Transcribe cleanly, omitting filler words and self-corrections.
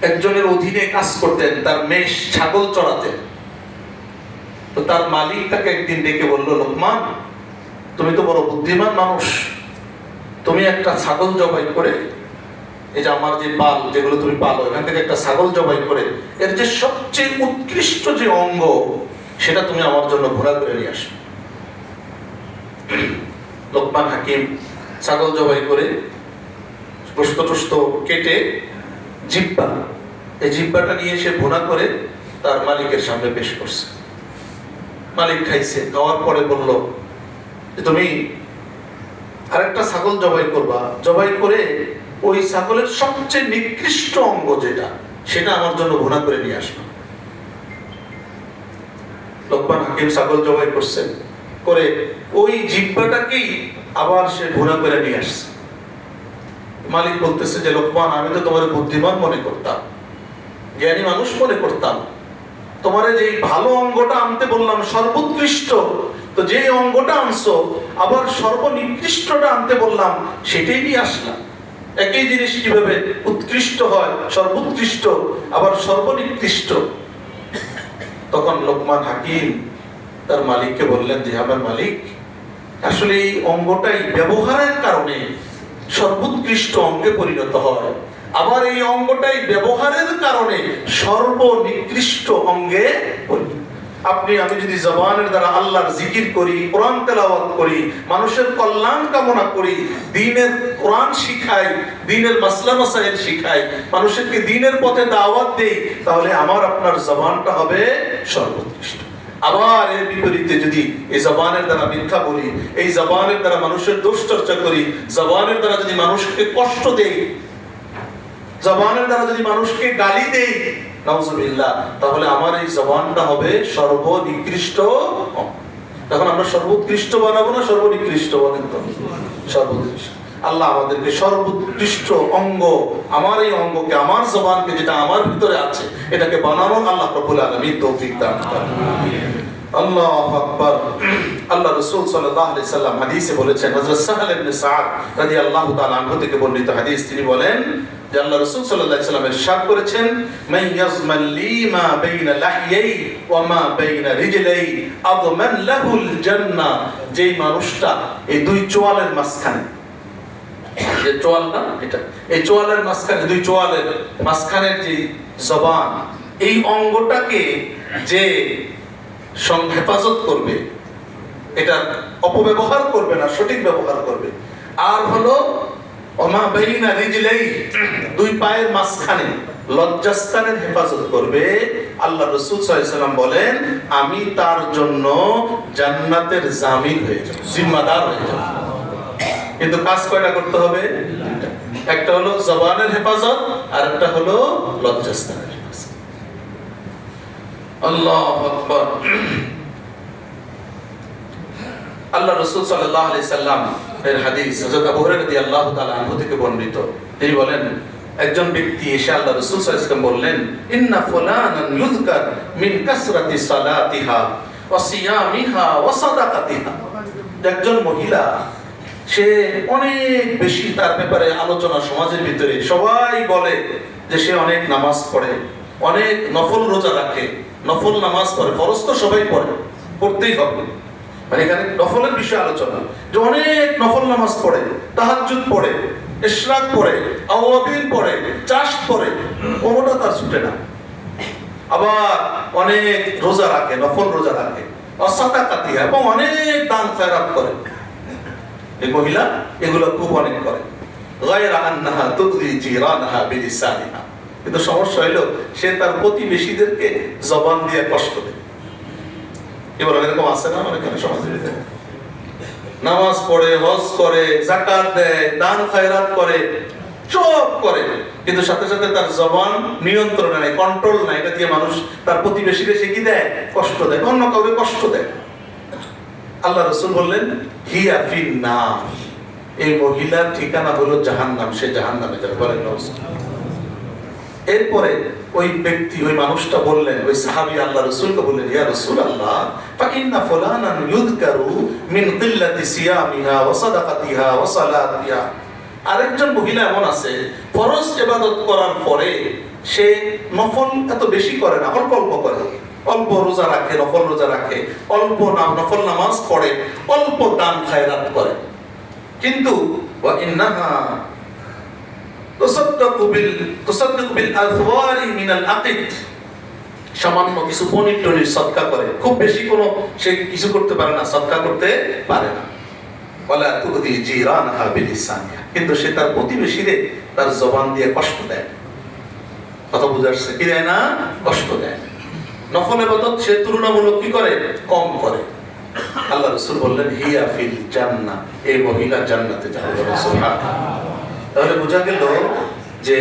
একজনের অধীনে কাজ করতেন, তার মেষ ছাগল চড়াতেন। তো তার মালিক তাকে একদিন ডেকে বলল, লোকমান, তুমি তো বড় বুদ্ধিমান মানুষ, তুমি একটা ছাগল জবাই করে, এই যে আমার যে পাল যেগুলো তুমি পালো, এখান থেকে একটা ছাগল জবাই করে এর যে সবচেয়ে উৎকৃষ্ট যে অঙ্গ, সেটা তুমি আমার জন্য ঘোড়া করে নিয়ে আসো। লোকমান হাকিম ছাগল জবাই করে গোশত টোস্ত কেটে জিহ্বা, এই জিহ্বাটা নিয়ে এসে ভুনা করে তার মালিকের সামনে পেশ করছে। মালিক খাইছে, খাওয়ার পরে বলল, তুমি আরেকটা ছাগল জবাই করবা, জবাই করে ওই ছাগলের সবচেয়ে নিকৃষ্ট অঙ্গ যেটা, সেটা আমার জন্য ভুনা করে নিয়ে আসবে। লোকমান হাকিম ছাগল জবাই করছেন, করে ওই জিহ্বাটাকেই আবার সে ভুনা করে নিয়ে আসছে। মালিক বলতেছে যে, লোকমান, আমি তো তোমার বুদ্ধিমান মনে করতাম, জ্ঞানী মানুষ মনে করতাম, তোমার যে ভালো অঙ্গটা আনতে বললাম সর্বোৎকৃষ্ট, তো যে অঙ্গটা আনছো আবার সর্বনিকৃষ্টটা আনতে বললাম, সেটাই নিয়ে আসলাম। একই জিনিস কিভাবে উৎকৃষ্ট হয়, সর্বোৎকৃষ্ট আবার সর্বনিকৃষ্ট? তখন লোকমান হাকিম তার মালিককে বললেন যে, আমার মালিক, আসলে এই অঙ্গটাই ব্যবহারের কারণে সর্বোৎকৃষ্ট অঙ্গে পরিণত হয়, আবার এই অঙ্গটাই ব্যবহারের কারণে সর্বনিকৃষ্ট অঙ্গে পরিণত। আমি যদি জবানের দ্বারা আল্লাহর জিকির করি, কোরআন তেলাওয়াত করি, মানুষের কল্যাণ কামনা করি, দ্বীনের কোরআন শিখাই, দ্বীনের মাসলা মাসাইল শিখাই, মানুষকে দ্বীনের পথে দাওয়াত দেই, তাহলে আমার আপনার জবানটা হবে সর্বোৎকৃষ্ট। আবার এর বিপরীতে যদি এই জবানের দ্বারা মিথ্যা বলি, এই জবানের দ্বারা মানুষের দোষ চর্চা করি, জবানের দ্বারা যদি মানুষকে কষ্ট দেই, জবানের দ্বারা যদি মানুষকে গালি দেই, নাউজুবিল্লাহ, তাহলে আমার এই জবানটা হবে সর্বনিকৃষ্ট। তখন আমরা সর্বোৎকৃষ্ট বানাবো না সর্বনিকৃষ্ট? বলেন তো, সর্বোৎকৃষ্ট। আল্লাহ আমাদেরকে সর্বোৎকৃষ্ট অঙ্গ, আমার এই অঙ্গকে, আমার জবানকে, যেটা আমার ভিতরে আছে, এটাকে বানানো আল্লাহ রাব্বুল আলামিন তৌফিক দান করেন। আল্লাহু আকবার। আল্লাহ রাসূল সাল্লাল্লাহু আলাইহি সাল্লাম হাদিসে বলেছেন, হযরত সাহল ইবনে সাদ রাদিয়াল্লাহু তাআলা আনহু থেকে বর্ণিত হাদিস, তিনি বলেন যে আল্লাহ রাসূল সাল্লাল্লাহু আলাইহি সাল্লাম ইরশাদ করেছেন, মান ইয়াজমান লি মা বাইনা লাহইয়াই ওয়া মা বাইনা রিজলাই আদমান লাহুল জান্নাহ। যেই মানুষটা এই দুই চোয়ালের মাঝখানে, যে চোয়ালটা, এটা এই চোয়ালের মাঝখানে, দুই চোয়ালের মাঝখানের যে জবান, এই অঙ্গটাকে যে হেফাজত করবে, এটা অপব্যবহার করবে না, সঠিক ব্যবহার করবে। আর হলো ওমা বাইনা রিজলাই, দুই পায়ের মাঝখানে লজ্জাস্থানের হেফাজত করবে। আল্লাহ রাসূল সাল্লাল্লাহু আলাইহি সাল্লাম বলেন, আমি তার জন্য জান্নাতের জামিন হয়ে যাব, জিম্মাদার হয়ে যাব। কিন্তু কাজ কয়টা করতে হবে? একটা হলো জবানের হেফাজত, আর একটা হলো লজ্জাস্থানের হেফাজত। আল্লাহু আকবার। আল্লাহ রাসূল সাল্লাল্লাহু আলাইহি সাল্লাম এর হাদিস হযরত আবু হুরায়রা রাদিয়াল্লাহু তাআলা আনহু থেকে বর্ণিত, তিনি বলেন, একজন ব্যক্তি এসে আল্লাহ রাসূল সাল্লাল্লাহু আলাইহি ওয়াসাল্লাম বললেন, ইন্না ফুলানান ইউযকার মিন কাসরাতি সালাতিহা ওয়া সিয়ামিহা ওয়া সাদাকাতিহা। একজন মহিলা, সে অনেক বেশি, তার ব্যাপারে আলোচনা সমাজের ভিতরে, সবাই বলে যে সে অনেক নামাজ পড়ে, অনেক নফল রোজা রাখে, নফল নামাজ পড়ে, ফরজ তো সবাই পড়ে, পড়তেই হবে, মানে এখানে নফলের বিষয়ে আলোচনা, যে অনেক নফল নামাজ পড়ে, তাহাজ্জুদ পড়ে, ইশরাক পড়ে, আওয়াবিন পড়ে, চাশ পড়ে, কোনোটা তার ছুটে না। আবার অনেক রোজা রাখে, নফল রোজা রাখে, অসাদাকাতিহা, এবং অনেক দান খয়রাত করে। এই মহিলা এগুলো খুব অনেক করে। গায়রা আন্নাহা তুযি জিরানাহা বিলিসানিহা, কিন্তু সমস্যা হলো সে তার প্রতিবেশীদেরকে জবান দিয়ে কষ্ট দেয়। এবার এরকম আছে না অনেক সমাজের ভিতরে? নামাজ পড়ে, হজ করে, যাকাত দেয়, দান খয়রাত করে, সব করে, কিন্তু সাথে সাথে তার জবান নিয়ন্ত্রণে নাই, কন্ট্রোল নাই। এটা দিয়ে মানুষ তার প্রতিবেশীকে সে কি দেয়? কষ্ট দেয়, অন্য কাউকে কষ্ট দেয়। আল্লাহ রাসূল বললেন, হিয়া ফিন্নার, এই মহিলার ঠিকানা হলো জাহান্নাম, সে জাহান্নামে যাবে। বলেন না? এরপরে ওই ব্যক্তি, ওই মানুষটা বললেন, ওই সাহাবী আল্লাহ রাসূলকে বললেন, ইয়া রাসূলুল্লাহ, ফাইন্না ফুলানান ইউযকারু মিন কিল্লাতি সিয়ামিহা ওয়া সাদাকাতিহা ওয়া সালাতিহা। আরেকজন মহিলা এমন আছে, ফরজ ইবাদত করার পরে সে নফল এত বেশি করে না, অল্প অল্প করে, অল্প রোজা রাখে, নফল রোজা রাখে, অল্প নফল নামাজ পড়ে, অল্প দান খায়রাত করে, কিন্তু ওয়া ইন্নাহা তুসাদ্দাকু বিল আযওয়ারি মিনাল আকিদ, সামান্য কিছু পনির টনির সদকা করে, খুব বেশি কোনো সে কিছু করতে পারে না, সদকা করতে পারে না। ওয়ালা তুদি জিরানহা বিলিসানিহা, কিন্তু সে তার প্রতিবেশীদের তার জবান দিয়ে কষ্ট দেয়। কথা বুঝাচ্ছে কি দেয় না? কষ্ট দেয়। নফল ইবাদত সে তুলনামূলক কি করে? কম করে। আল্লাহ রাসূল বললেন হিয়া ফিল জান্নাহ, এই মহিলা জান্নাতে যাবে। সুবহানাল্লাহ। তাহলে বোঝা গেল যে